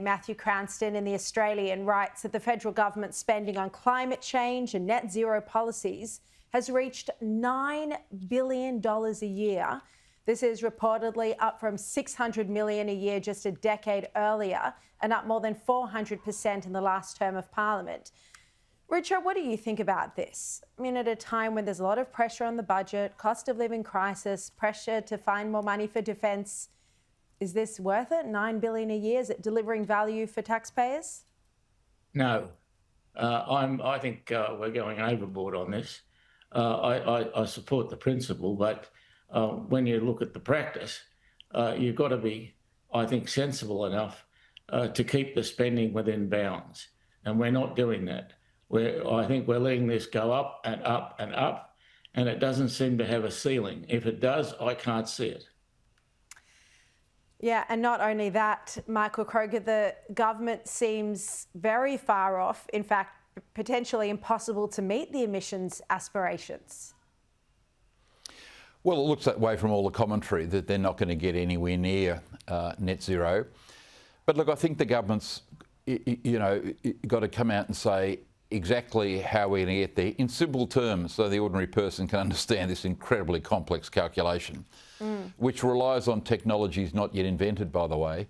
Matthew Cranston in The Australian writes that the federal government's spending on climate change and net zero policies has reached $9 billion a year. This is reportedly up from $600 million a year just a decade earlier and up more than 400% in the last term of Parliament. Richard, what do you think about this? I mean, at a time when there's a lot of pressure on the budget, cost of living crisis, pressure to find more money for defence, is this worth it? $9 billion a year? Is it delivering value for taxpayers? No. I think we're going overboard on this. I support the principle, but when you look at the practice, you've got to be, I think, sensible enough to keep the spending within bounds. And we're not doing that. I think we're letting this go up and up and up, and it doesn't seem to have a ceiling. If it does, I can't see it. Yeah, and not only that, Michael Kroger, the government seems very far off, in fact, potentially impossible to meet the emissions aspirations. Well, it looks that way from all the commentary, that they're not going to get anywhere near net zero. But look, I think the government's, got to come out and say exactly how we're going to get there in simple terms so the ordinary person can understand this incredibly complex calculation, which relies on technologies not yet invented, by the way.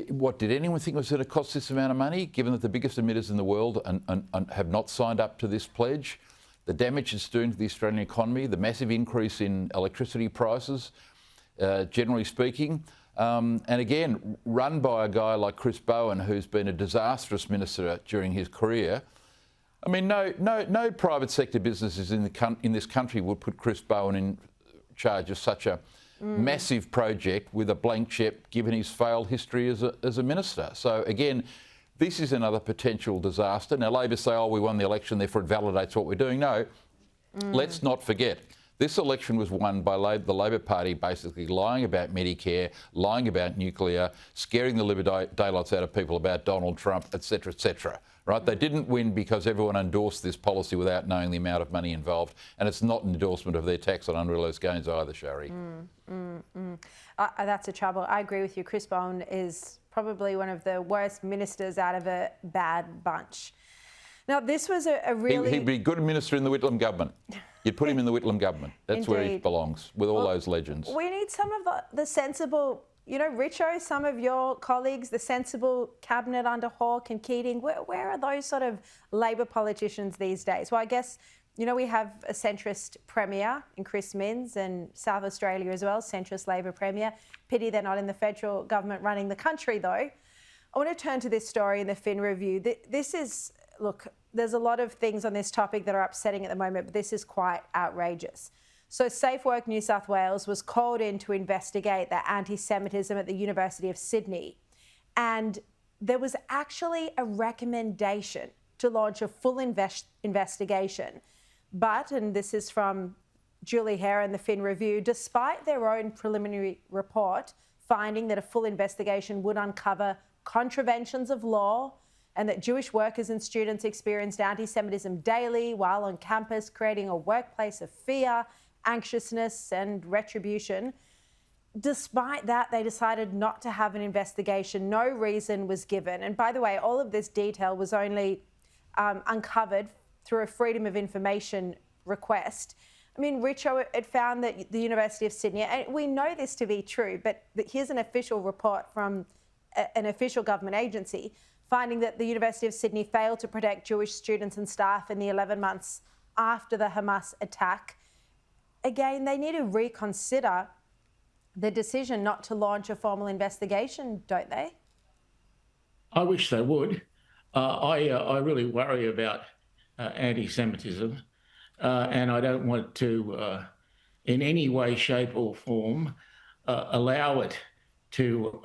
What did anyone think was going to cost this amount of money, given that the biggest emitters in the world and have not signed up to this pledge? The damage it's doing to the Australian economy, the massive increase in electricity prices, generally speaking. And again, run by a guy like Chris Bowen, who's been a disastrous minister during his career. I mean, no private sector businesses in this country would put Chris Bowen in charge of such a massive project with a blank cheque, given his failed history as a minister. So again, this is another potential disaster. Now, Labor say, oh, we won the election, therefore it validates what we're doing. No, let's not forget. This election was won by the Labor Party basically lying about Medicare, lying about nuclear, scaring the living daylights out of people about Donald Trump, et cetera, right? They didn't win because everyone endorsed this policy without knowing the amount of money involved, and it's not an endorsement of their tax on unrealised gains either, Sharri. That's the trouble. I agree with you. Chris Bowen is probably one of the worst ministers out of a bad bunch. Now, this was a really... He'd be a good minister in the Whitlam government. You'd put him in the Whitlam government. That's Indeed. Where he belongs, with all those legends. We need some of the sensible, Richo, some of your colleagues, the sensible cabinet under Hawke and Keating. Where are those sort of Labor politicians these days? Well, I guess, we have a centrist premier in Chris Minns, and South Australia as well, centrist Labor premier. Pity they're not in the federal government running the country, though. I want to turn to this story in the Fin Review. This is... Look, there's a lot of things on this topic that are upsetting at the moment, but this is quite outrageous. So Safe Work New South Wales was called in to investigate the anti-Semitism at the University of Sydney. And there was actually a recommendation to launch a full investigation. But, and this is from Julie Hare in the Fin Review, despite their own preliminary report finding that a full investigation would uncover contraventions of law, and that Jewish workers and students experienced anti-Semitism daily while on campus, creating a workplace of fear, anxiousness and retribution. Despite that, they decided not to have an investigation. No reason was given. And by the way, all of this detail was only uncovered through a Freedom of Information request. I mean, Richo, it found that the University of Sydney, and we know this to be true, but here's an official report from an official government agency, finding that the University of Sydney failed to protect Jewish students and staff in the 11 months after the Hamas attack. Again, they need to reconsider the decision not to launch a formal investigation, don't they? I wish they would. I really worry about anti-Semitism, and I don't want to, in any way, shape or form, allow it to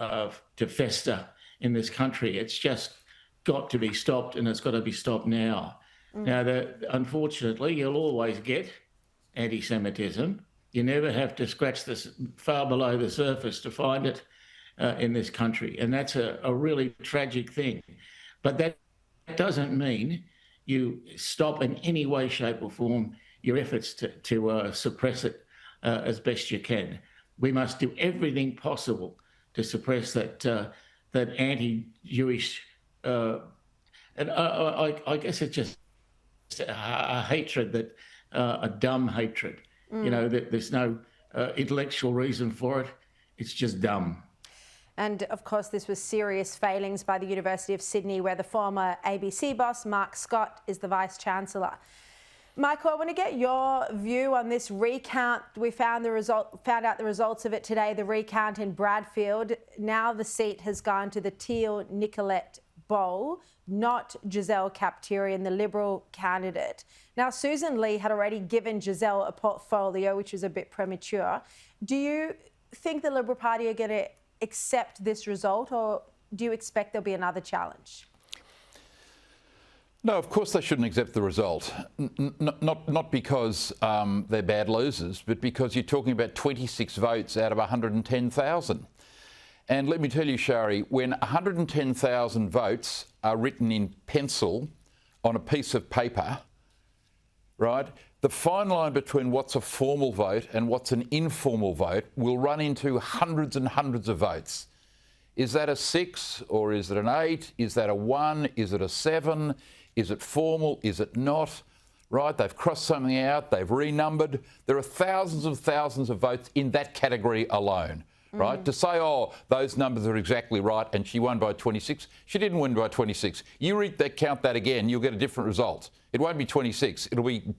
fester in this country. It's just got to be stopped, and it's got to be stopped now. Now, unfortunately, you'll always get anti-Semitism. You never have to scratch this far below the surface to find it in this country, and that's a really tragic thing. But that doesn't mean you stop in any way, shape or form your efforts to suppress it as best you can. We must do everything possible to suppress that that anti-Jewish, and I guess it's just a hatred that a dumb hatred. You know, that there's no intellectual reason for it. It's just dumb. And of course, this was serious failings by the University of Sydney, where the former ABC boss, Mark Scott, is the Vice-Chancellor. Michael, I want to get your view on this recount. We found out the results of it today, the recount in Bradfield. Now the seat has gone to the Teal Nicolette Bowl, not Giselle Capterian, the Liberal candidate. Now, Susan Lee had already given Giselle a portfolio, which was a bit premature. Do you think the Liberal Party are going to accept this result, or do you expect there'll be another challenge? No, of course they shouldn't accept the result. Not because they're bad losers, but because you're talking about 26 votes out of 110,000. And let me tell you, Sharri, when 110,000 votes are written in pencil on a piece of paper, right, the fine line between what's a formal vote and what's an informal vote will run into hundreds and hundreds of votes. Is that a 6 or is it an 8? Is that a 1? Is it a 7? Is it formal? Is it not? Right? They've crossed something out. They've renumbered. There are thousands of votes in that category alone. Right? To say, oh, those numbers are exactly right and she won by 26. She didn't win by 26. You count that again, you'll get a different result. It won't be 26. It'll be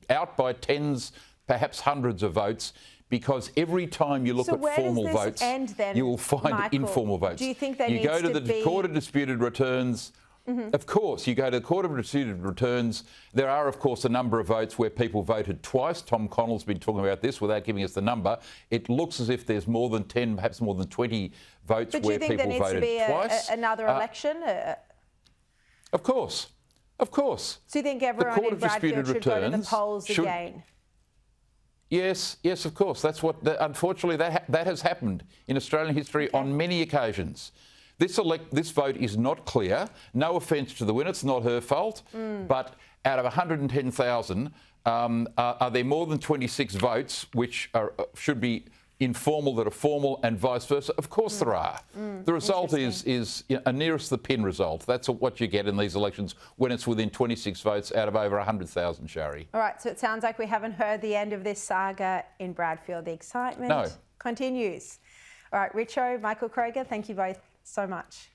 out by tens, perhaps hundreds of votes, because every time you look at formal votes, you will find Michael, informal votes. Do you think there you needs go to to the Court of Disputed Returns. Of course, you go to the Court of Disputed Returns. There are, of course, a number of votes where people voted twice. Tom Connell's been talking about this without giving us the number. It looks as if there's more than 10, perhaps more than 20 votes where people voted twice. But do you think there needs to be another election? Of course. Of course. So you think everyone in Bradfield should go to the polls again? Yes, of course. That's what, unfortunately, that has happened in Australian history on many occasions. This vote is not clear. No offence to the winner, it's not her fault. But out of 110,000, are there more than 26 votes which should be informal that are formal and vice versa? Of course there are. The result is a nearest the pin result. That's what you get in these elections when it's within 26 votes out of over 100,000, Sharri. All right, so it sounds like we haven't heard the end of this saga in Bradfield. The excitement continues. All right, Richo, Michael Kroger, thank you both so much.